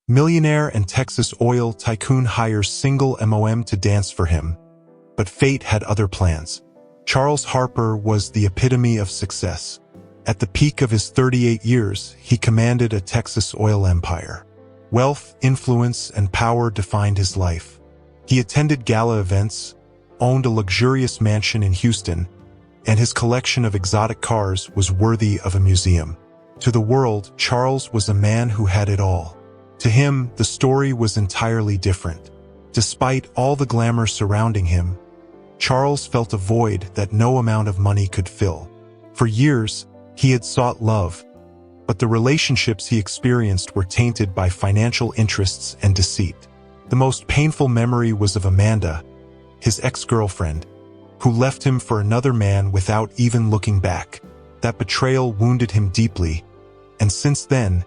Millionaire and Texas oil tycoon hires single MOM to dance for him. But fate had other plans. Charles Harper was the epitome of success. At the peak of his 38 years, he commanded a Texas oil empire. Wealth, influence, and power defined his life. He attended gala events, owned a luxurious mansion in Houston, and his collection of exotic cars was worthy of a museum. To the world, Charles was a man who had it all. To him, the story was entirely different. Despite all the glamour surrounding him, Charles felt a void that no amount of money could fill. For years, he had sought love, but the relationships he experienced were tainted by financial interests and deceit. The most painful memory was of Amanda, his ex-girlfriend, who left him for another man without even looking back. That betrayal wounded him deeply, and since then,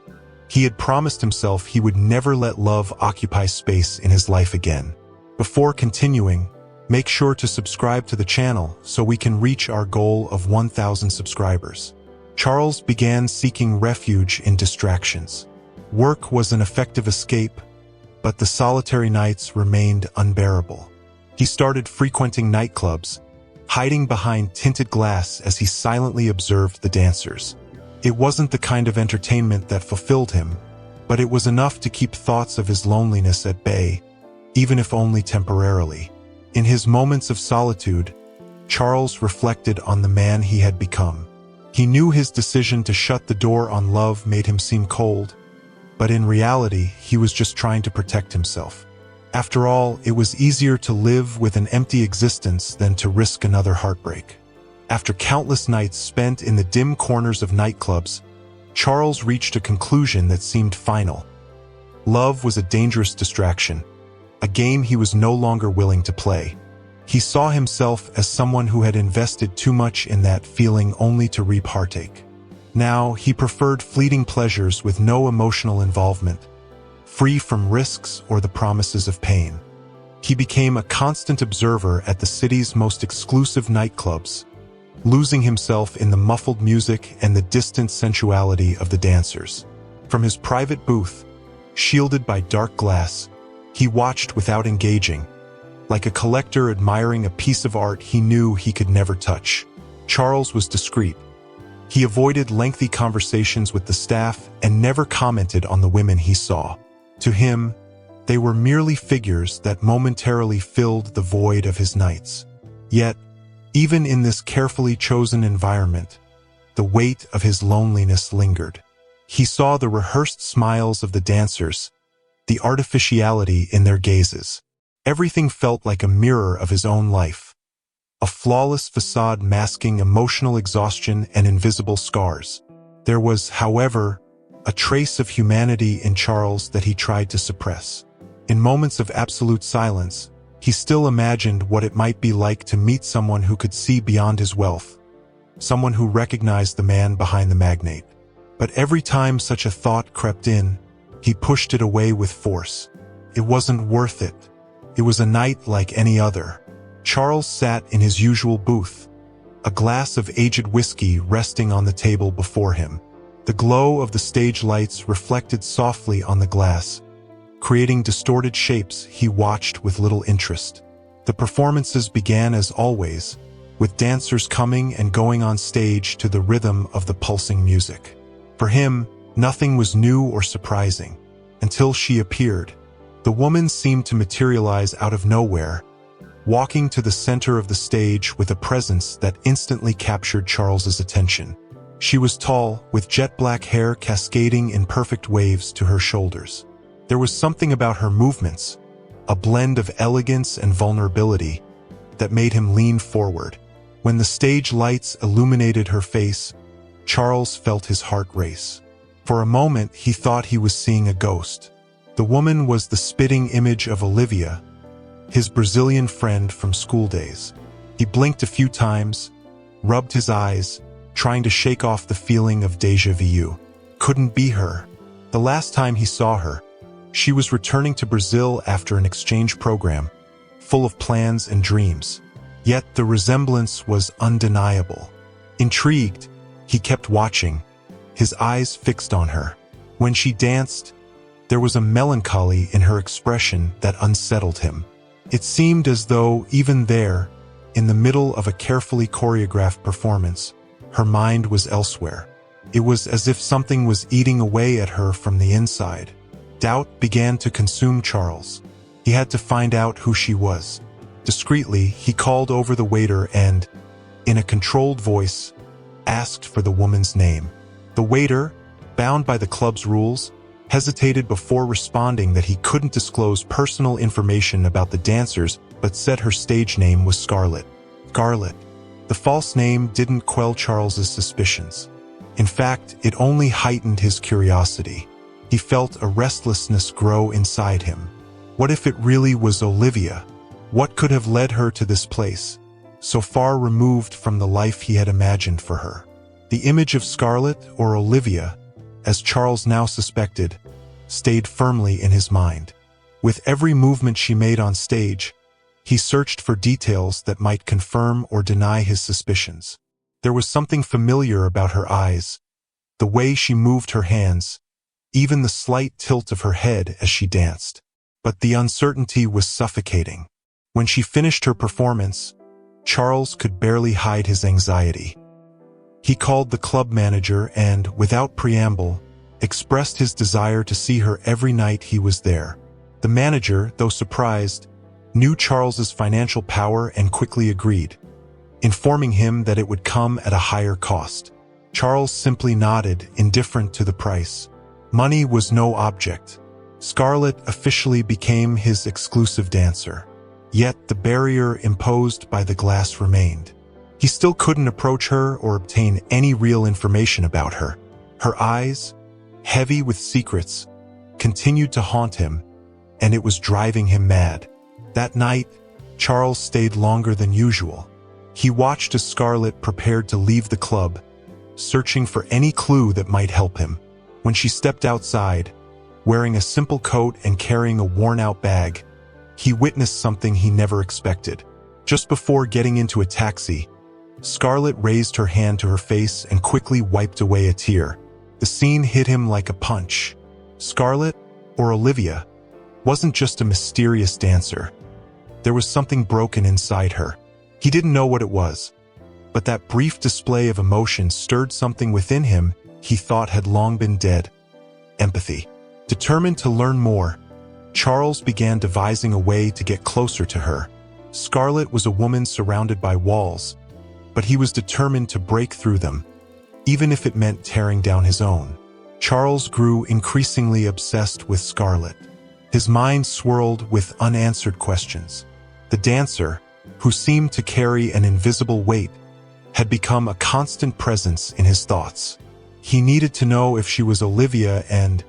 he had promised himself he would never let love occupy space in his life again. Before continuing, make sure to subscribe to the channel so we can reach our goal of 1,000 subscribers. Charles began seeking refuge in distractions. Work was an effective escape, but the solitary nights remained unbearable. He started frequenting nightclubs, hiding behind tinted glass as he silently observed the dancers. It wasn't the kind of entertainment that fulfilled him, but it was enough to keep thoughts of his loneliness at bay, even if only temporarily. In his moments of solitude, Charles reflected on the man he had become. He knew his decision to shut the door on love made him seem cold, but in reality, he was just trying to protect himself. After all, it was easier to live with an empty existence than to risk another heartbreak. After countless nights spent in the dim corners of nightclubs, Charles reached a conclusion that seemed final. Love was a dangerous distraction, a game he was no longer willing to play. He saw himself as someone who had invested too much in that feeling only to reap heartache. Now, he preferred fleeting pleasures with no emotional involvement, free from risks or the promises of pain. He became a constant observer at the city's most exclusive nightclubs, losing himself in the muffled music and the distant sensuality of the dancers. From his private booth, shielded by dark glass, he watched without engaging, like a collector admiring a piece of art he knew he could never touch. Charles was discreet. He avoided lengthy conversations with the staff and never commented on the women he saw. To him, they were merely figures that momentarily filled the void of his nights. Yet, even in this carefully chosen environment, the weight of his loneliness lingered. He saw the rehearsed smiles of the dancers, the artificiality in their gazes. Everything felt like a mirror of his own life, a flawless facade masking emotional exhaustion and invisible scars. There was, however, a trace of humanity in Charles that he tried to suppress. In moments of absolute silence, he still imagined what it might be like to meet someone who could see beyond his wealth, someone who recognized the man behind the magnate. But every time such a thought crept in, he pushed it away with force. It wasn't worth it. It was a night like any other. Charles sat in his usual booth, a glass of aged whiskey resting on the table before him. The glow of the stage lights reflected softly on the glass, creating distorted shapes he watched with little interest. The performances began as always, with dancers coming and going on stage to the rhythm of the pulsing music. For him, nothing was new or surprising, until she appeared. The woman seemed to materialize out of nowhere, walking to the center of the stage with a presence that instantly captured Charles's attention. She was tall, with jet black hair cascading in perfect waves to her shoulders. There was something about her movements, a blend of elegance and vulnerability, that made him lean forward. When the stage lights illuminated her face, Charles felt his heart race. For a moment, he thought he was seeing a ghost. The woman was the spitting image of Olivia, his Brazilian friend from school days. He blinked a few times, rubbed his eyes, trying to shake off the feeling of déjà vu. Couldn't be her. The last time he saw her, she was returning to Brazil after an exchange program, full of plans and dreams. Yet the resemblance was undeniable. Intrigued, he kept watching, his eyes fixed on her. When she danced, There was a melancholy in her expression that unsettled him. It seemed as though, even there, in the middle of a carefully choreographed performance, her mind was elsewhere. It was as if something was eating away at her from the inside. Doubt began to consume Charles. He had to find out who she was. Discreetly, he called over the waiter and, in a controlled voice, asked for the woman's name. The waiter, bound by the club's rules, hesitated before responding that he couldn't disclose personal information about the dancers, but said her stage name was Scarlett. Scarlett. The false name didn't quell Charles's suspicions. In fact, it only heightened his curiosity. He felt a restlessness grow inside him. What if it really was Olivia? What could have led her to this place, so far removed from the life he had imagined for her? The image of Scarlett, or Olivia, as Charles now suspected, stayed firmly in his mind. With every movement she made on stage, he searched for details that might confirm or deny his suspicions. There was something familiar about her eyes, the way she moved her hands, even the slight tilt of her head as she danced. But the uncertainty was suffocating. When she finished her performance, Charles could barely hide his anxiety. He called the club manager and, without preamble, expressed his desire to see her every night he was there. The manager, though surprised, knew Charles's financial power and quickly agreed, informing him that it would come at a higher cost. Charles simply nodded, indifferent to the price. Money was no object. Scarlett officially became his exclusive dancer. Yet the barrier imposed by the glass remained. He still couldn't approach her or obtain any real information about her. Her eyes, heavy with secrets, continued to haunt him, and it was driving him mad. That night, Charles stayed longer than usual. He watched as Scarlett prepared to leave the club, searching for any clue that might help him. When she stepped outside, wearing a simple coat and carrying a worn-out bag, he witnessed something he never expected. Just before getting into a taxi, Scarlett raised her hand to her face and quickly wiped away a tear. The scene hit him like a punch. Scarlett, or Olivia, wasn't just a mysterious dancer. There was something broken inside her. He didn't know what it was, but that brief display of emotion stirred something within him he thought had long been dead. Empathy. Determined to learn more, Charles began devising a way to get closer to her. Scarlett was a woman surrounded by walls, but he was determined to break through them, even if it meant tearing down his own. Charles grew increasingly obsessed with Scarlett. His mind swirled with unanswered questions. The dancer, who seemed to carry an invisible weight, had become a constant presence in his thoughts. He needed to know if she was Olivia and,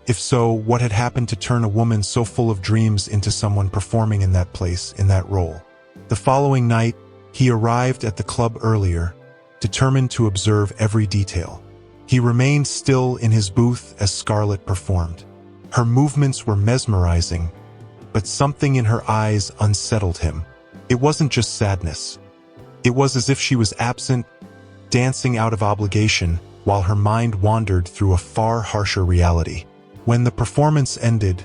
if so, what had happened to turn a woman so full of dreams into someone performing in that place, in that role. The following night, he arrived at the club earlier, determined to observe every detail. He remained still in his booth as Scarlett performed. Her movements were mesmerizing, but something in her eyes unsettled him. It wasn't just sadness. It was as if she was absent, dancing out of obligation, while her mind wandered through a far harsher reality. When the performance ended,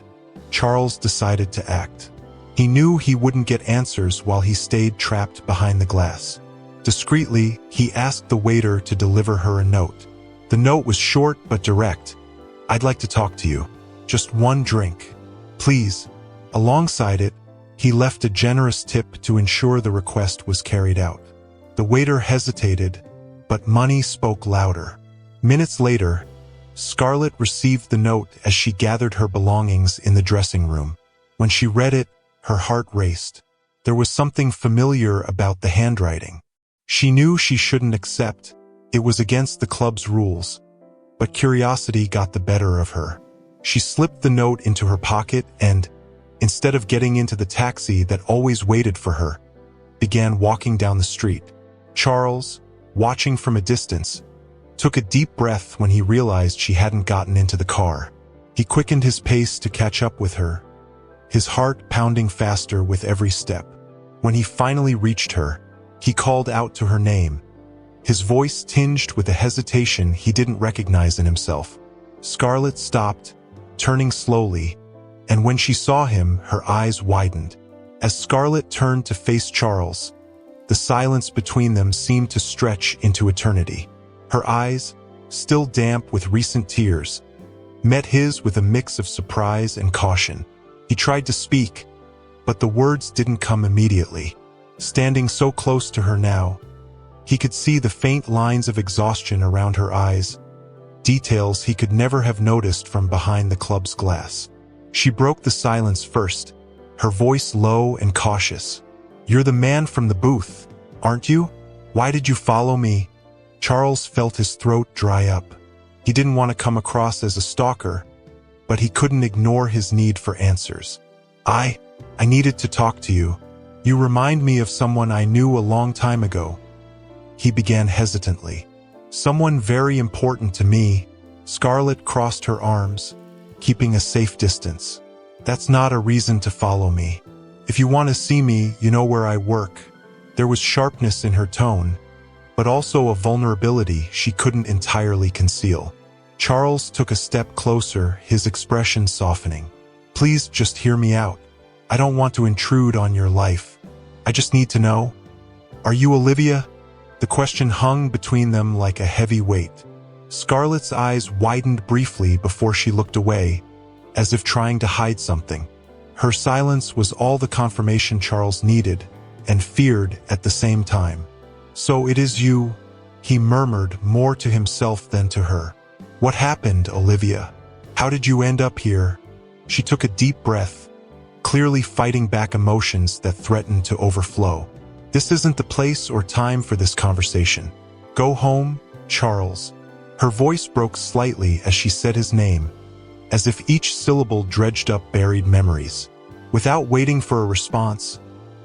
Charles decided to act. He knew he wouldn't get answers while he stayed trapped behind the glass. Discreetly, he asked the waiter to deliver her a note. The note was short but direct. "I'd like to talk to you. Just one drink, please." Alongside it, he left a generous tip to ensure the request was carried out. The waiter hesitated, but money spoke louder. Minutes later, Scarlett received the note as she gathered her belongings in the dressing room. When she read it, her heart raced. There was something familiar about the handwriting. She knew she shouldn't accept. It was against the club's rules. But curiosity got the better of her. She slipped the note into her pocket and, instead of getting into the taxi that always waited for her, began walking down the street. Charles, watching from a distance, took a deep breath when he realized she hadn't gotten into the car. He quickened his pace to catch up with her, his heart pounding faster with every step. When he finally reached her, he called out to her name, his voice tinged with a hesitation he didn't recognize in himself. Scarlett stopped, turning slowly, and when she saw him, her eyes widened. As Scarlett turned to face Charles, the silence between them seemed to stretch into eternity. Her eyes, still damp with recent tears, met his with a mix of surprise and caution. He tried to speak, but the words didn't come immediately. Standing so close to her now, he could see the faint lines of exhaustion around her eyes, details he could never have noticed from behind the club's glass. She broke the silence first, her voice low and cautious. "You're the man from the booth, aren't you? Why did you follow me?" Charles felt his throat dry up. He didn't want to come across as a stalker, but he couldn't ignore his need for answers. I needed to talk to you. You remind me of someone I knew a long time ago." He began hesitantly. "Someone very important to me." Scarlett crossed her arms, keeping a safe distance. "That's not a reason to follow me. If you want to see me, you know where I work." There was sharpness in her tone, but also a vulnerability she couldn't entirely conceal. Charles took a step closer, his expression softening. "Please just hear me out. I don't want to intrude on your life. I just need to know. Are you Olivia?" The question hung between them like a heavy weight. Scarlett's eyes widened briefly before she looked away, as if trying to hide something. Her silence was all the confirmation Charles needed, and feared at the same time. "So it is you," he murmured, more to himself than to her. "What happened, Olivia? How did you end up here?" She took a deep breath, clearly fighting back emotions that threatened to overflow. "This isn't the place or time for this conversation. Go home, Charles." Her voice broke slightly as she said his name, as if each syllable dredged up buried memories. Without waiting for a response,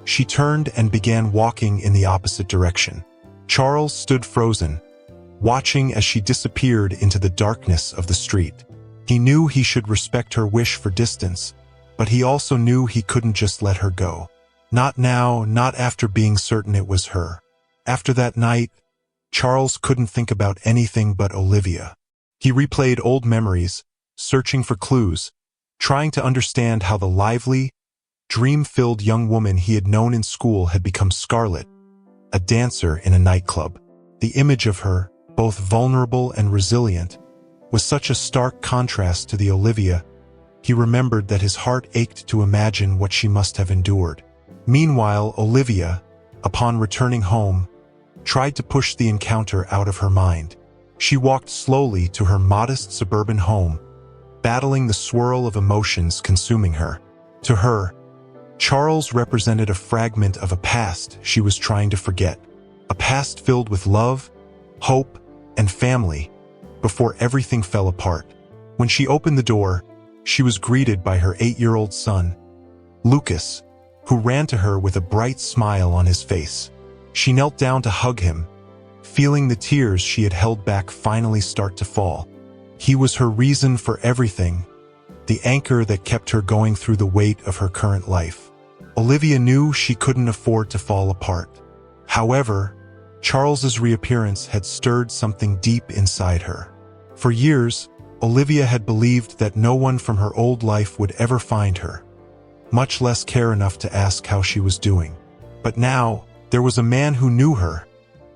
she turned and began walking in the opposite direction. Charles stood frozen, watching as she disappeared into the darkness of the street. He knew he should respect her wish for distance, but he also knew he couldn't just let her go. Not now, not after being certain it was her. After that night, Charles couldn't think about anything but Olivia. He replayed old memories, searching for clues, trying to understand how the lively, dream-filled young woman he had known in school had become Scarlett, a dancer in a nightclub. The image of her, both vulnerable and resilient, was such a stark contrast to the Olivia. He remembered that his heart ached to imagine what she must have endured. Meanwhile, Olivia, upon returning home, tried to push the encounter out of her mind. She walked slowly to her modest suburban home, battling the swirl of emotions consuming her. To her, Charles represented a fragment of a past she was trying to forget, a past filled with love, hope, and family, before everything fell apart. When she opened the door, she was greeted by her 8-year-old son, Lucas, who ran to her with a bright smile on his face. She knelt down to hug him, feeling the tears she had held back finally start to fall. He was her reason for everything, the anchor that kept her going through the weight of her current life. Olivia knew she couldn't afford to fall apart. However, Charles's reappearance had stirred something deep inside her. For years, Olivia had believed that no one from her old life would ever find her, much less care enough to ask how she was doing. But now, there was a man who knew her,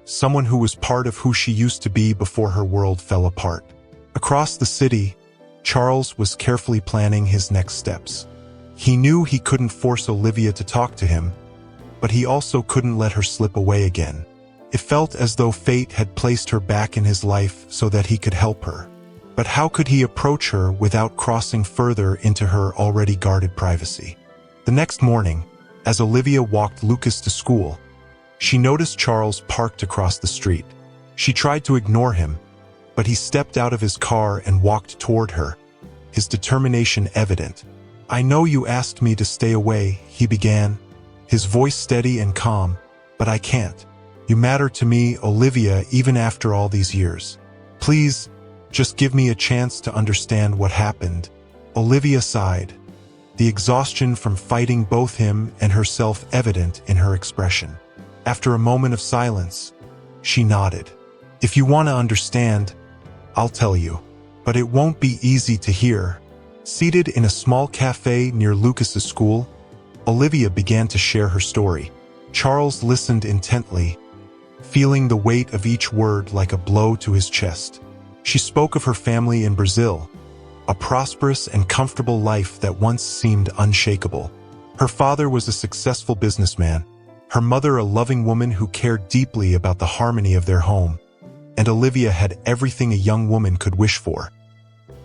someone who was part of who she used to be before her world fell apart. Across the city, Charles was carefully planning his next steps. He knew he couldn't force Olivia to talk to him, but he also couldn't let her slip away again. It felt as though fate had placed her back in his life so that he could help her. But how could he approach her without crossing further into her already guarded privacy? The next morning, as Olivia walked Lucas to school, she noticed Charles parked across the street. She tried to ignore him, but he stepped out of his car and walked toward her, his determination evident. "I know you asked me to stay away," he began, his voice steady and calm, "but I can't. You matter to me, Olivia, even after all these years. Please, just give me a chance to understand what happened." Olivia sighed, the exhaustion from fighting both him and herself evident in her expression. After a moment of silence, she nodded. "If you want to understand, I'll tell you. But it won't be easy to hear." Seated in a small cafe near Lucas's school, Olivia began to share her story. Charles listened intently, feeling the weight of each word like a blow to his chest. She spoke of her family in Brazil, a prosperous and comfortable life that once seemed unshakable. Her father was a successful businessman, her mother a loving woman who cared deeply about the harmony of their home, and Olivia had everything a young woman could wish for: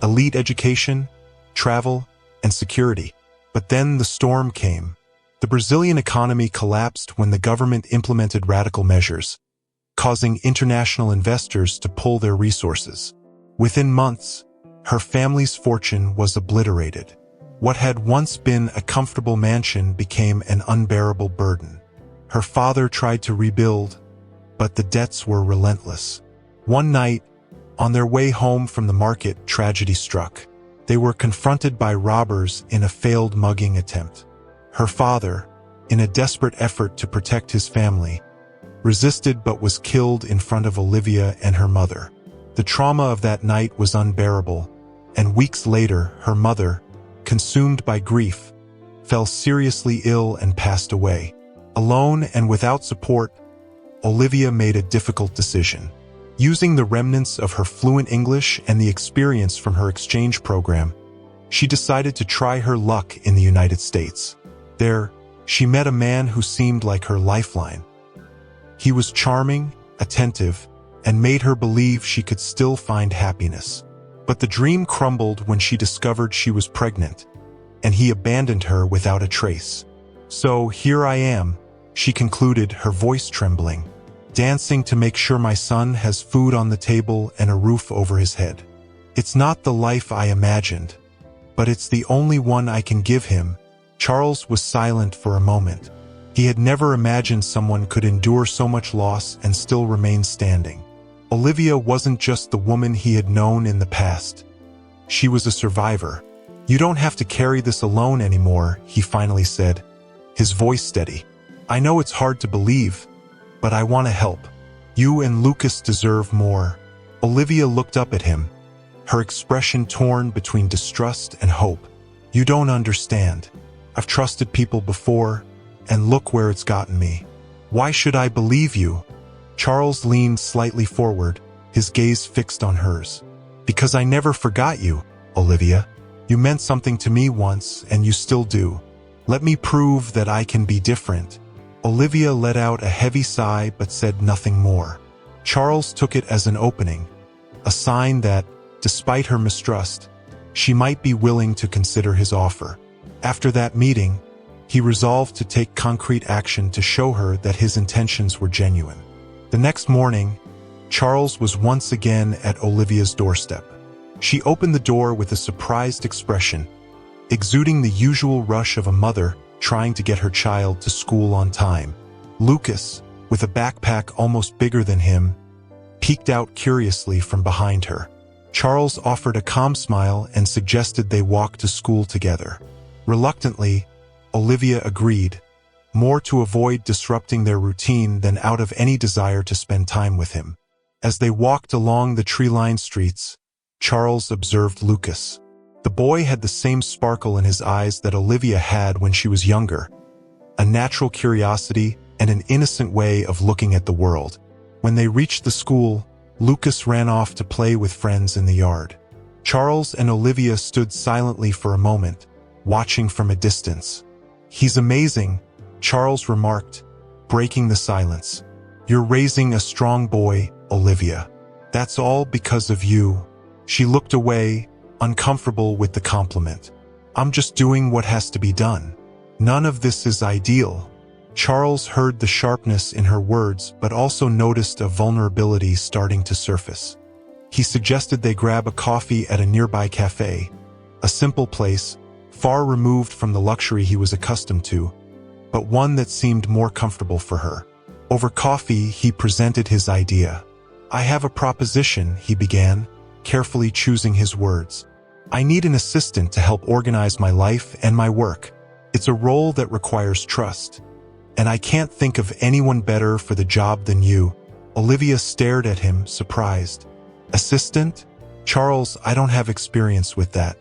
elite education, travel, and security. But then the storm came. The Brazilian economy collapsed when the government implemented radical measures, causing international investors to pull their resources. Within months, her family's fortune was obliterated. What had once been a comfortable mansion became an unbearable burden. Her father tried to rebuild, but the debts were relentless. One night, on their way home from the market, tragedy struck. They were confronted by robbers in a failed mugging attempt. Her father, in a desperate effort to protect his family, resisted but was killed in front of Olivia and her mother. The trauma of that night was unbearable, and weeks later, her mother, consumed by grief, fell seriously ill and passed away. Alone and without support, Olivia made a difficult decision. Using the remnants of her fluent English and the experience from her exchange program, she decided to try her luck in the United States. There, she met a man who seemed like her lifeline. He was charming, attentive, and made her believe she could still find happiness. But the dream crumbled when she discovered she was pregnant, and he abandoned her without a trace. "So here I am," she concluded, her voice trembling, "dancing to make sure my son has food on the table and a roof over his head. It's not the life I imagined, but it's the only one I can give him." Charles was silent for a moment. He had never imagined someone could endure so much loss and still remain standing. Olivia wasn't just the woman he had known in the past. She was a survivor. "You don't have to carry this alone anymore," he finally said, his voice steady. "I know it's hard to believe, but I want to help. You and Lucas deserve more." Olivia looked up at him, her expression torn between distrust and hope. "You don't understand. I've trusted people before, and look where it's gotten me. Why should I believe you?" Charles leaned slightly forward, his gaze fixed on hers. "Because I never forgot you, Olivia. You meant something to me once, and you still do. Let me prove that I can be different." Olivia let out a heavy sigh but said nothing more. Charles took it as an opening, a sign that, despite her mistrust, she might be willing to consider his offer. After that meeting, he resolved to take concrete action to show her that his intentions were genuine. The next morning, Charles was once again at Olivia's doorstep. She opened the door with a surprised expression, exuding the usual rush of a mother trying to get her child to school on time. Lucas, with a backpack almost bigger than him, peeked out curiously from behind her. Charles offered a calm smile and suggested they walk to school together. Reluctantly, Olivia agreed, more to avoid disrupting their routine than out of any desire to spend time with him. As they walked along the tree-lined streets, Charles observed Lucas. The boy had the same sparkle in his eyes that Olivia had when she was younger, a natural curiosity and an innocent way of looking at the world. When they reached the school, Lucas ran off to play with friends in the yard. Charles and Olivia stood silently for a moment, watching from a distance. "He's amazing," Charles remarked, breaking the silence. "You're raising a strong boy, Olivia. That's all because of you." She looked away, uncomfortable with the compliment. "I'm just doing what has to be done. None of this is ideal." Charles heard the sharpness in her words but also noticed a vulnerability starting to surface. He suggested they grab a coffee at a nearby cafe, a simple place, far removed from the luxury he was accustomed to, but one that seemed more comfortable for her. Over coffee, he presented his idea. "I have a proposition," he began, carefully choosing his words. "I need an assistant to help organize my life and my work. It's a role that requires trust, and I can't think of anyone better for the job than you." Olivia stared at him, surprised. "Assistant? Charles, I don't have experience with that."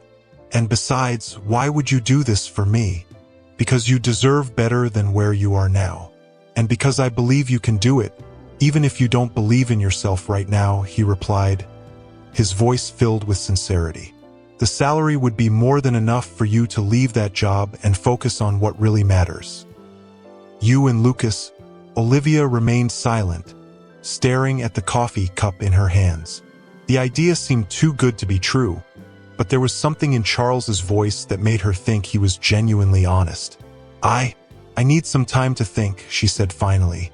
And besides, why would you do this for me? Because you deserve better than where you are now. And because I believe you can do it, even if you don't believe in yourself right now," he replied, his voice filled with sincerity. "The salary would be more than enough for you to leave that job and focus on what really matters." "You and Lucas," Olivia remained silent, staring at the coffee cup in her hands. The idea seemed too good to be true, but there was something in Charles's voice that made her think he was genuinely honest. I need some time to think," she said finally.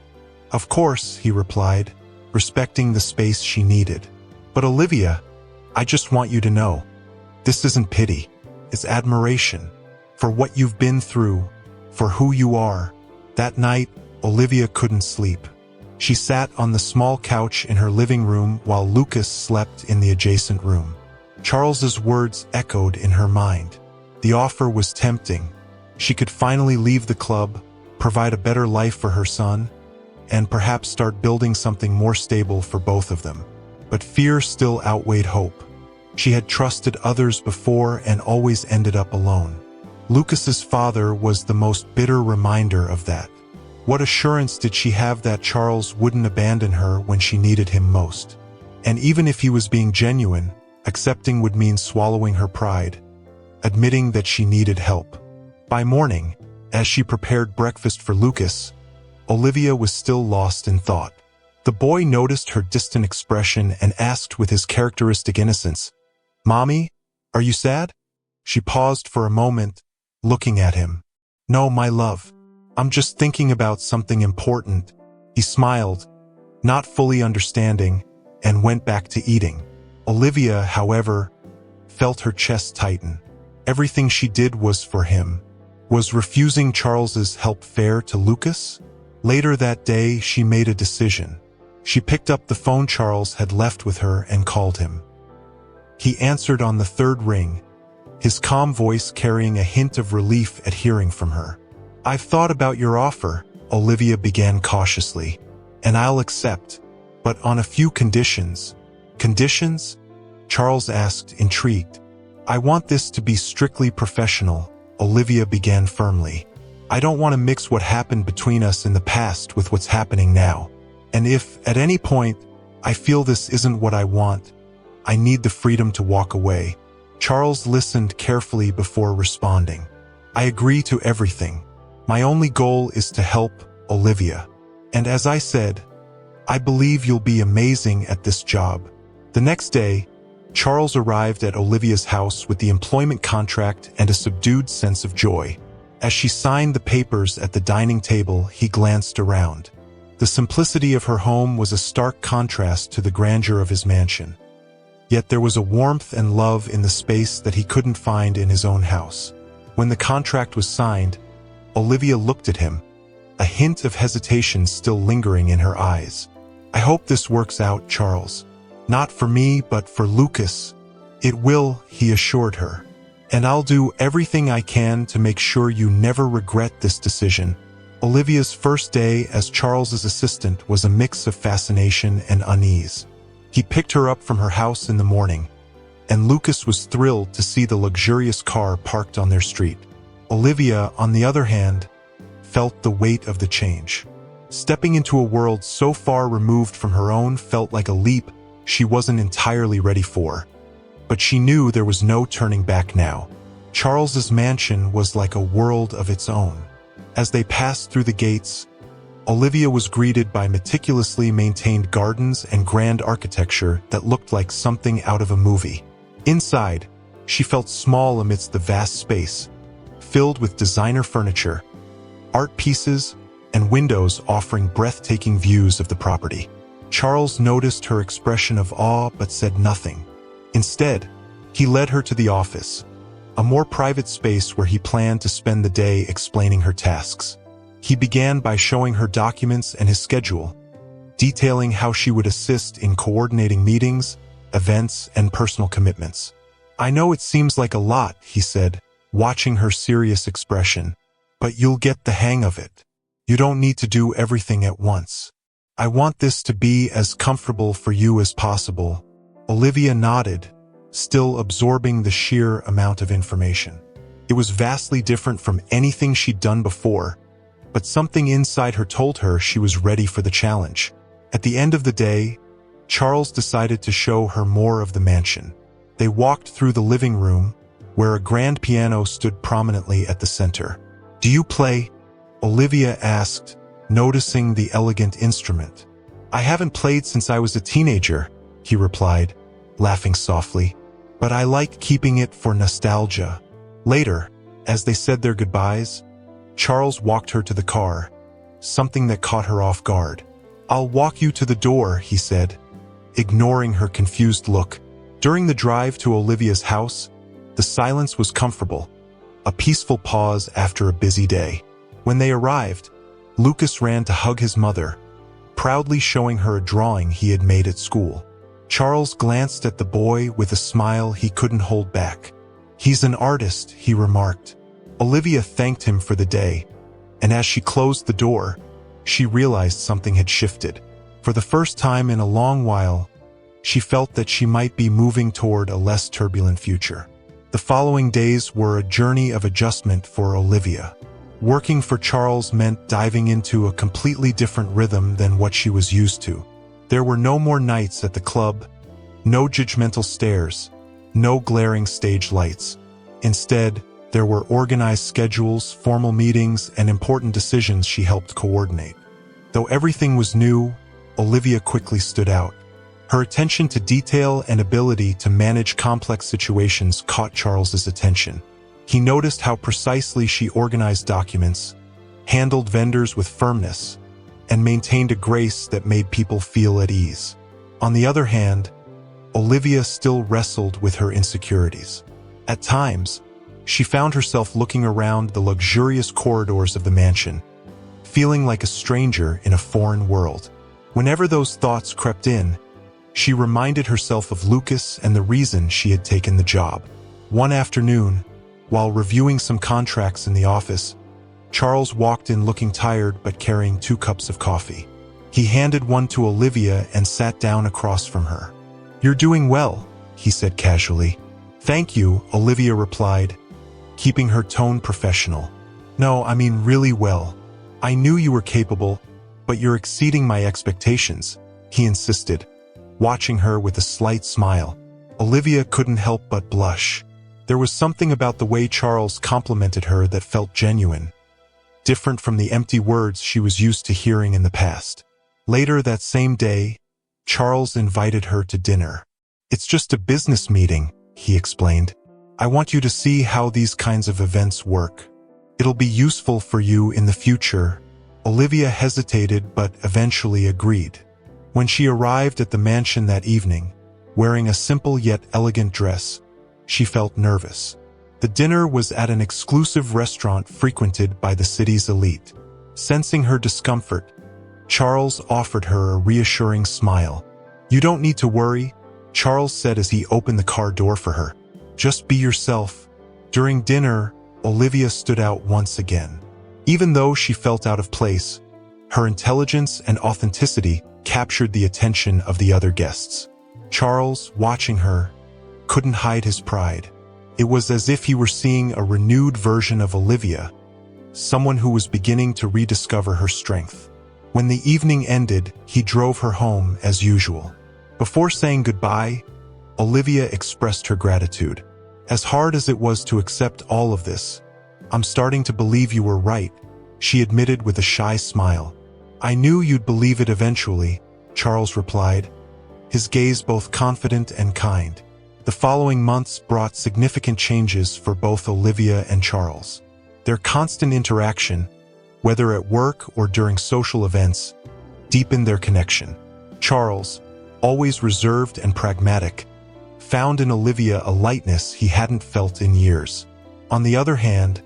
"Of course," he replied, respecting the space she needed. "But Olivia, I just want you to know, this isn't pity, it's admiration. For what you've been through, for who you are." That night, Olivia couldn't sleep. She sat on the small couch in her living room while Lucas slept in the adjacent room. Charles's words echoed in her mind. The offer was tempting. She could finally leave the club, provide a better life for her son, and perhaps start building something more stable for both of them. But fear still outweighed hope. She had trusted others before and always ended up alone. Lucas's father was the most bitter reminder of that. What assurance did she have that Charles wouldn't abandon her when she needed him most? And even if he was being genuine, accepting would mean swallowing her pride, admitting that she needed help. By morning, as she prepared breakfast for Lucas, Olivia was still lost in thought. The boy noticed her distant expression and asked with his characteristic innocence, "Mommy, are you sad?" She paused for a moment, looking at him. "No, my love. I'm just thinking about something important." He smiled, not fully understanding, and went back to eating. Olivia, however, felt her chest tighten. Everything she did was for him. Was refusing Charles's help fair to Lucas? Later that day, she made a decision. She picked up the phone Charles had left with her and called him. He answered on the third ring, his calm voice carrying a hint of relief at hearing from her. "I've thought about your offer," Olivia began cautiously, "and I'll accept, but on a few conditions." "Conditions?" Charles asked, intrigued. "I want this to be strictly professional," Olivia began firmly. "I don't want to mix what happened between us in the past with what's happening now. And if, at any point, I feel this isn't what I want, I need the freedom to walk away." Charles listened carefully before responding. "I agree to everything. My only goal is to help, Olivia. And as I said, I believe you'll be amazing at this job." The next day, Charles arrived at Olivia's house with the employment contract and a subdued sense of joy. As she signed the papers at the dining table, he glanced around. The simplicity of her home was a stark contrast to the grandeur of his mansion. Yet there was a warmth and love in the space that he couldn't find in his own house. When the contract was signed, Olivia looked at him, a hint of hesitation still lingering in her eyes. "I hope this works out, Charles. Not for me, but for Lucas." "It will," he assured her. "And I'll do everything I can to make sure you never regret this decision." Olivia's first day as Charles's assistant was a mix of fascination and unease. He picked her up from her house in the morning, and Lucas was thrilled to see the luxurious car parked on their street. Olivia, on the other hand, felt the weight of the change. Stepping into a world so far removed from her own felt like a leap she wasn't entirely ready for. But she knew there was no turning back now. Charles's mansion was like a world of its own. As they passed through the gates, Olivia was greeted by meticulously maintained gardens and grand architecture that looked like something out of a movie. Inside, she felt small amidst the vast space, filled with designer furniture, art pieces, and windows offering breathtaking views of the property. Charles noticed her expression of awe but said nothing. Instead, he led her to the office, a more private space where he planned to spend the day explaining her tasks. He began by showing her documents and his schedule, detailing how she would assist in coordinating meetings, events, and personal commitments. "I know it seems like a lot," he said, watching her serious expression, "but you'll get the hang of it. You don't need to do everything at once. I want this to be as comfortable for you as possible." Olivia nodded, still absorbing the sheer amount of information. It was vastly different from anything she'd done before, but something inside her told her she was ready for the challenge. At the end of the day, Charles decided to show her more of the mansion. They walked through the living room, where a grand piano stood prominently at the center. "Do you play?" Olivia asked, noticing the elegant instrument. "I haven't played since I was a teenager," he replied, laughing softly. "But I like keeping it for nostalgia." Later, as they said their goodbyes, Charles walked her to the car, something that caught her off guard. "I'll walk you to the door," he said, ignoring her confused look. During the drive to Olivia's house, the silence was comfortable, a peaceful pause after a busy day. When they arrived, Lucas ran to hug his mother, proudly showing her a drawing he had made at school. Charles glanced at the boy with a smile he couldn't hold back. "He's an artist," he remarked. Olivia thanked him for the day, and as she closed the door, she realized something had shifted. For the first time in a long while, she felt that she might be moving toward a less turbulent future. The following days were a journey of adjustment for Olivia. Working for Charles meant diving into a completely different rhythm than what she was used to. There were no more nights at the club, no judgmental stares, no glaring stage lights. Instead, there were organized schedules, formal meetings, and important decisions she helped coordinate. Though everything was new, Olivia quickly stood out. Her attention to detail and ability to manage complex situations caught Charles's attention. He noticed how precisely she organized documents, handled vendors with firmness, and maintained a grace that made people feel at ease. On the other hand, Olivia still wrestled with her insecurities. At times, she found herself looking around the luxurious corridors of the mansion, feeling like a stranger in a foreign world. Whenever those thoughts crept in, she reminded herself of Lucas and the reason she had taken the job. One afternoon, while reviewing some contracts in the office, Charles walked in looking tired but carrying 2 cups of coffee. He handed one to Olivia and sat down across from her. "You're doing well," he said casually. "Thank you," Olivia replied, keeping her tone professional. "No, I mean really well. I knew you were capable, but you're exceeding my expectations," he insisted, watching her with a slight smile. Olivia couldn't help but blush. There was something about the way Charles complimented her that felt genuine, different from the empty words she was used to hearing in the past. Later that same day, Charles invited her to dinner. "It's just a business meeting," he explained. "I want you to see how these kinds of events work. It'll be useful for you in the future." Olivia hesitated but eventually agreed. When she arrived at the mansion that evening, wearing a simple yet elegant dress, she felt nervous. The dinner was at an exclusive restaurant frequented by the city's elite. Sensing her discomfort, Charles offered her a reassuring smile. "You don't need to worry," Charles said as he opened the car door for her. "Just be yourself." During dinner, Olivia stood out once again. Even though she felt out of place, her intelligence and authenticity captured the attention of the other guests. Charles, watching her, couldn't hide his pride. It was as if he were seeing a renewed version of Olivia, someone who was beginning to rediscover her strength. When the evening ended, he drove her home as usual. Before saying goodbye, Olivia expressed her gratitude. "As hard as it was to accept all of this, I'm starting to believe you were right," she admitted with a shy smile. "I knew you'd believe it eventually," Charles replied, his gaze both confident and kind. The following months brought significant changes for both Olivia and Charles. Their constant interaction, whether at work or during social events, deepened their connection. Charles, always reserved and pragmatic, found in Olivia a lightness he hadn't felt in years. On the other hand,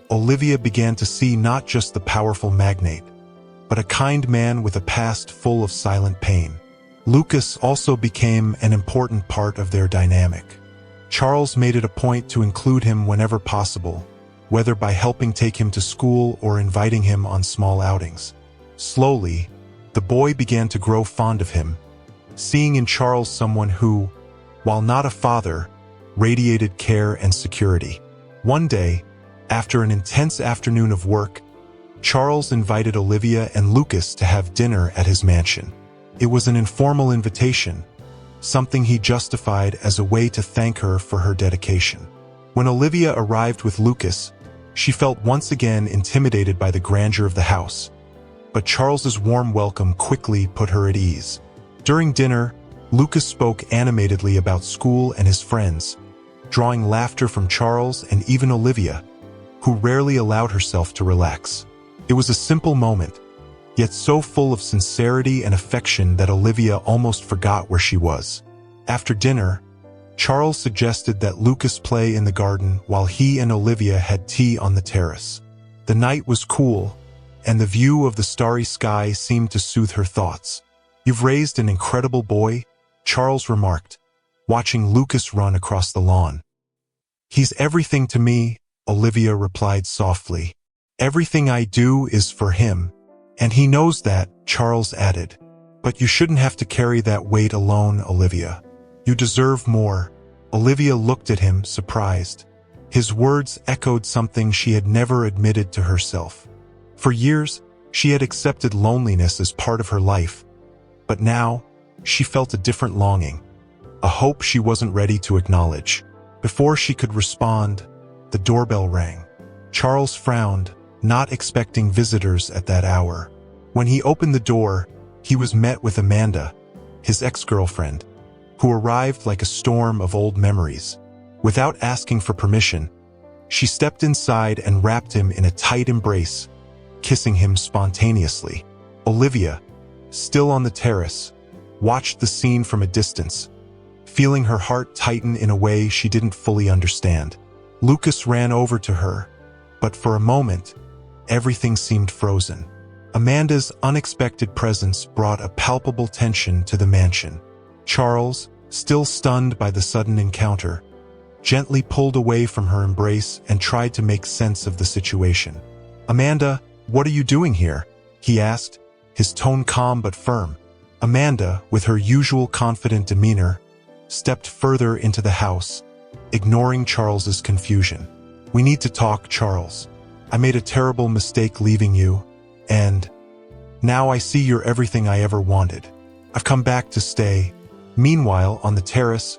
Olivia began to see not just the powerful magnate, but a kind man with a past full of silent pain. Lucas also became an important part of their dynamic. Charles made it a point to include him whenever possible, whether by helping take him to school or inviting him on small outings. Slowly, the boy began to grow fond of him, seeing in Charles someone who, while not a father, radiated care and security. One day, after an intense afternoon of work, Charles invited Olivia and Lucas to have dinner at his mansion. It was an informal invitation, something he justified as a way to thank her for her dedication. When Olivia arrived with Lucas, she felt once again intimidated by the grandeur of the house, but Charles's warm welcome quickly put her at ease. During dinner, Lucas spoke animatedly about school and his friends, drawing laughter from Charles and even Olivia, who rarely allowed herself to relax. It was a simple moment, yet so full of sincerity and affection that Olivia almost forgot where she was. After dinner, Charles suggested that Lucas play in the garden while he and Olivia had tea on the terrace. The night was cool, and the view of the starry sky seemed to soothe her thoughts. "You've raised an incredible boy," Charles remarked, watching Lucas run across the lawn. "He's everything to me," Olivia replied softly. "Everything I do is for him, and he knows that," Charles added. "But you shouldn't have to carry that weight alone, Olivia. You deserve more." Olivia looked at him, surprised. His words echoed something she had never admitted to herself. For years, she had accepted loneliness as part of her life, but now, she felt a different longing, a hope she wasn't ready to acknowledge. Before she could respond, the doorbell rang. Charles frowned, not expecting visitors at that hour. When he opened the door, he was met with Amanda, his ex-girlfriend, who arrived like a storm of old memories. Without asking for permission, she stepped inside and wrapped him in a tight embrace, kissing him spontaneously. Olivia, still on the terrace, watched the scene from a distance, feeling her heart tighten in a way she didn't fully understand. Lucas ran over to her, but for a moment, everything seemed frozen. Amanda's unexpected presence brought a palpable tension to the mansion. Charles, still stunned by the sudden encounter, gently pulled away from her embrace and tried to make sense of the situation. "Amanda, what are you doing here?" he asked, his tone calm but firm. Amanda, with her usual confident demeanor, stepped further into the house, ignoring Charles's confusion. "We need to talk, Charles. I made a terrible mistake leaving you, and now I see you're everything I ever wanted. I've come back to stay." Meanwhile, on the terrace,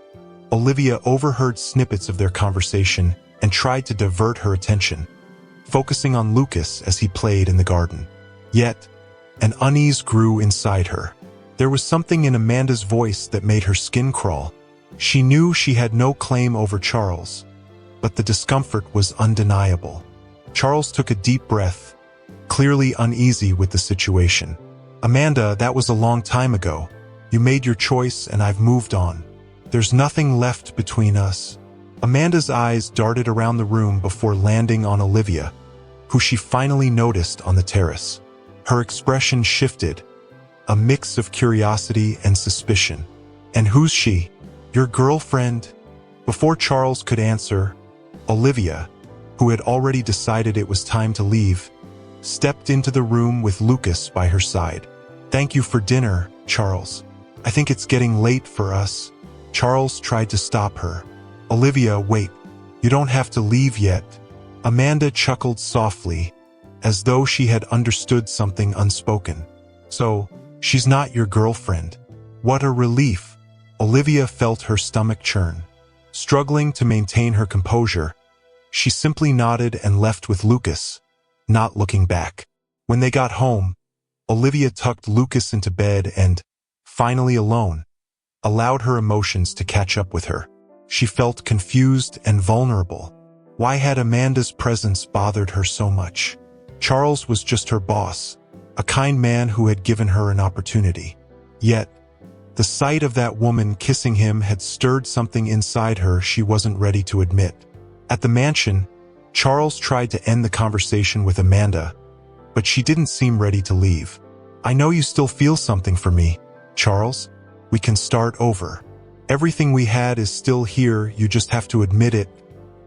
Olivia overheard snippets of their conversation and tried to divert her attention, focusing on Lucas as he played in the garden. Yet, an unease grew inside her. There was something in Amanda's voice that made her skin crawl. She knew she had no claim over Charles, but the discomfort was undeniable. Charles took a deep breath, clearly uneasy with the situation. "Amanda, that was a long time ago. You made your choice and I've moved on. There's nothing left between us." Amanda's eyes darted around the room before landing on Olivia, who she finally noticed on the terrace. Her expression shifted, a mix of curiosity and suspicion. "And who's she?" "Your girlfriend?" Before Charles could answer, Olivia, who had already decided it was time to leave, stepped into the room with Lucas by her side. "Thank you for dinner, Charles. I think it's getting late for us." Charles tried to stop her. "Olivia, wait. You don't have to leave yet." Amanda chuckled softly, as though she had understood something unspoken. "So, she's not your girlfriend. What a relief." Olivia felt her stomach churn. Struggling to maintain her composure, she simply nodded and left with Lucas, not looking back. When they got home, Olivia tucked Lucas into bed and, finally alone, allowed her emotions to catch up with her. She felt confused and vulnerable. Why had Amanda's presence bothered her so much? Charles was just her boss, a kind man who had given her an opportunity. Yet, the sight of that woman kissing him had stirred something inside her she wasn't ready to admit. At the mansion, Charles tried to end the conversation with Amanda, but she didn't seem ready to leave. "I know you still feel something for me, Charles. We can start over. Everything we had is still here, you just have to admit it."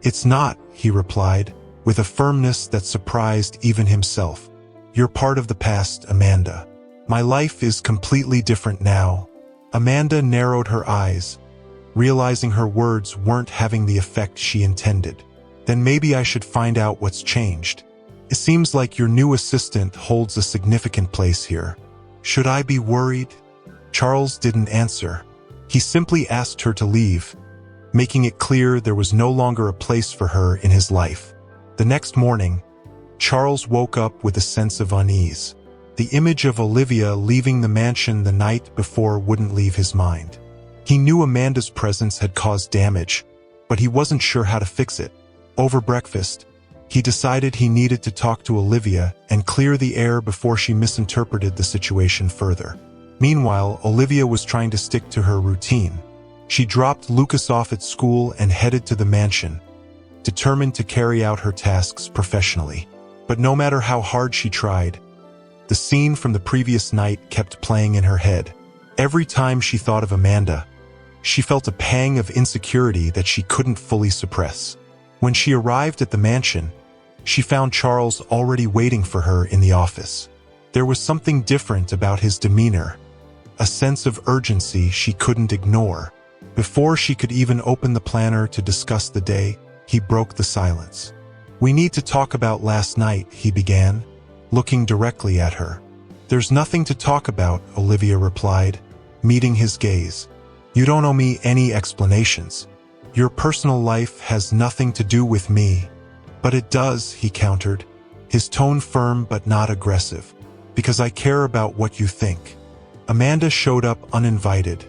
"It's not," he replied, with a firmness that surprised even himself. "You're part of the past, Amanda. My life is completely different now." Amanda narrowed her eyes, realizing her words weren't having the effect she intended. Then maybe I should find out what's changed. It seems like your new assistant holds a significant place here. Should I be worried? Charles didn't answer. He simply asked her to leave, making it clear there was no longer a place for her in his life. The next morning, Charles woke up with a sense of unease. The image of Olivia leaving the mansion the night before wouldn't leave his mind. He knew Amanda's presence had caused damage, but he wasn't sure how to fix it. Over breakfast, he decided he needed to talk to Olivia and clear the air before she misinterpreted the situation further. Meanwhile, Olivia was trying to stick to her routine. She dropped Lucas off at school and headed to the mansion, determined to carry out her tasks professionally. But no matter how hard she tried, the scene from the previous night kept playing in her head. Every time she thought of Amanda, she felt a pang of insecurity that she couldn't fully suppress. When she arrived at the mansion, she found Charles already waiting for her in the office. There was something different about his demeanor, a sense of urgency she couldn't ignore. Before she could even open the planner to discuss the day, he broke the silence. "We need to talk about last night," he began, looking directly at her. "There's nothing to talk about," Olivia replied, meeting his gaze. "You don't owe me any explanations. Your personal life has nothing to do with me." "But it does," he countered, his tone firm but not aggressive. "Because I care about what you think." Amanda showed up uninvited,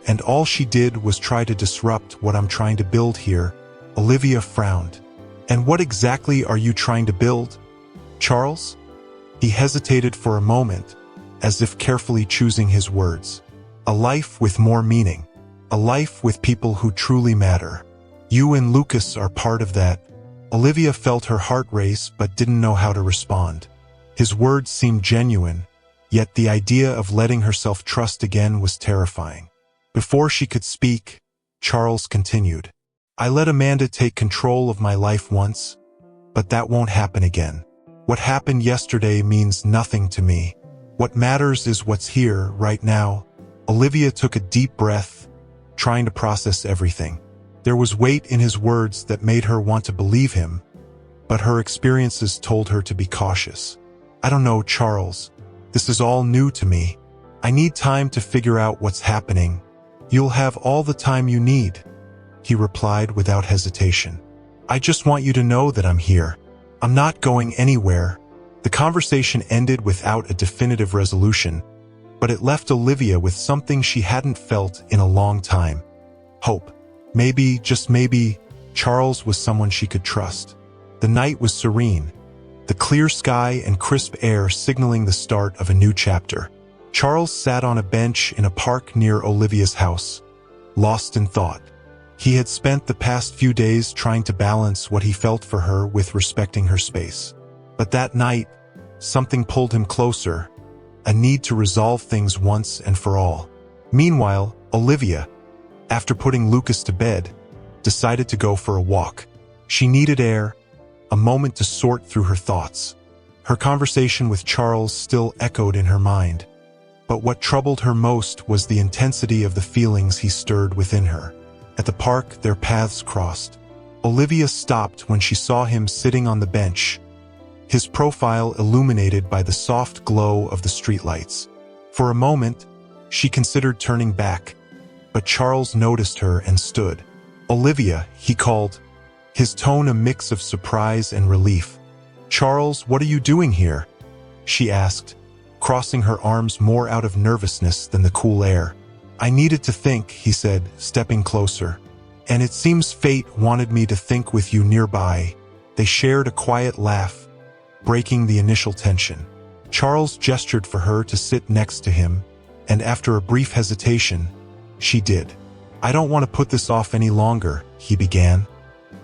and all she did was try to disrupt what I'm trying to build here. Olivia frowned. "And what exactly are you trying to build, Charles?" He hesitated for a moment, as if carefully choosing his words. "A life with more meaning. A life with people who truly matter. You and Lucas are part of that." Olivia felt her heart race but didn't know how to respond. His words seemed genuine, yet the idea of letting herself trust again was terrifying. Before she could speak, Charles continued. "I let Amanda take control of my life once, but that won't happen again. What happened yesterday means nothing to me. What matters is what's here, right now." Olivia took a deep breath, trying to process everything. There was weight in his words that made her want to believe him, but her experiences told her to be cautious. "I don't know, Charles. This is all new to me. I need time to figure out what's happening." "You'll have all the time you need," he replied without hesitation. "I just want you to know that I'm here. I'm not going anywhere." The conversation ended without a definitive resolution, but it left Olivia with something she hadn't felt in a long time. Hope. Maybe, just maybe, Charles was someone she could trust. The night was serene, the clear sky and crisp air signaling the start of a new chapter. Charles sat on a bench in a park near Olivia's house, lost in thought. He had spent the past few days trying to balance what he felt for her with respecting her space. But that night, something pulled him closer, a need to resolve things once and for all. Meanwhile, Olivia, after putting Lucas to bed, decided to go for a walk. She needed air, a moment to sort through her thoughts. Her conversation with Charles still echoed in her mind, but what troubled her most was the intensity of the feelings he stirred within her. At the park, their paths crossed. Olivia stopped when she saw him sitting on the bench, his profile illuminated by the soft glow of the streetlights. For a moment, she considered turning back, but Charles noticed her and stood. "Olivia," he called, his tone a mix of surprise and relief. "Charles, what are you doing here?" she asked, crossing her arms more out of nervousness than the cool air. "I needed to think," he said, stepping closer. "And it seems fate wanted me to think with you nearby." They shared a quiet laugh, breaking the initial tension. Charles gestured for her to sit next to him, and after a brief hesitation, she did. "I don't want to put this off any longer," he began,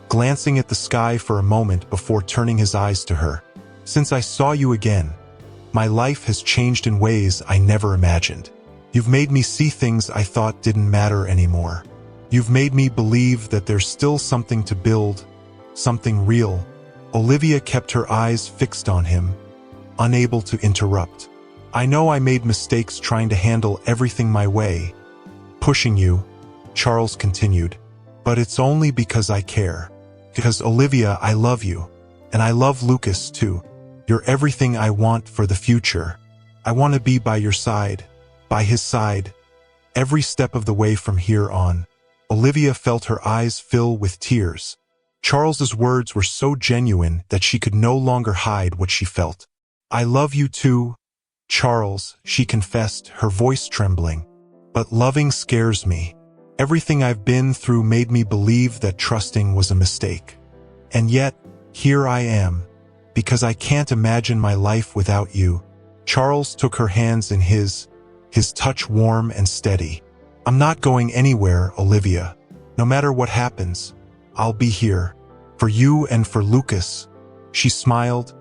glancing at the sky for a moment before turning his eyes to her. "Since I saw you again, my life has changed in ways I never imagined. You've made me see things I thought didn't matter anymore. You've made me believe that there's still something to build, something real." Olivia kept her eyes fixed on him, unable to interrupt. "I know I made mistakes trying to handle everything my way, pushing you, Charles continued. But it's only because I care. Because Olivia, I love you. And I love Lucas too. You're everything I want for the future. I want to be by your side, by his side, every step of the way from here on. Olivia felt her eyes fill with tears. Charles's words were so genuine that she could no longer hide what she felt. I love you too, Charles, she confessed, her voice trembling. But loving scares me. Everything I've been through made me believe that trusting was a mistake. And yet, here I am, because I can't imagine my life without you. Charles took her hands in his touch warm and steady. I'm not going anywhere, Olivia. No matter what happens, I'll be here. For you and for Lucas. She smiled,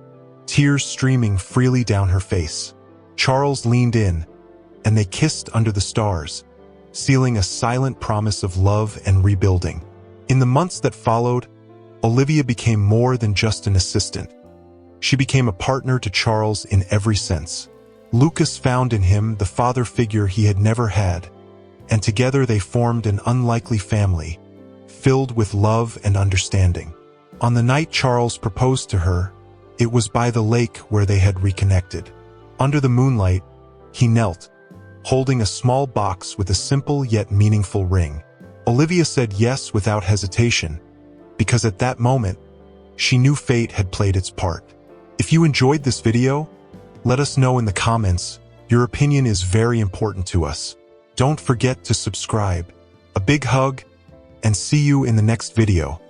tears streaming freely down her face. Charles leaned in, and they kissed under the stars, sealing a silent promise of love and rebuilding. In the months that followed, Olivia became more than just an assistant. She became a partner to Charles in every sense. Lucas found in him the father figure he had never had, and together they formed an unlikely family, filled with love and understanding. On the night Charles proposed to her, it was by the lake where they had reconnected. Under the moonlight, he knelt, holding a small box with a simple yet meaningful ring. Olivia said yes without hesitation, because at that moment, she knew fate had played its part. If you enjoyed this video, let us know in the comments. Your opinion is very important to us. Don't forget to subscribe. A big hug, and see you in the next video.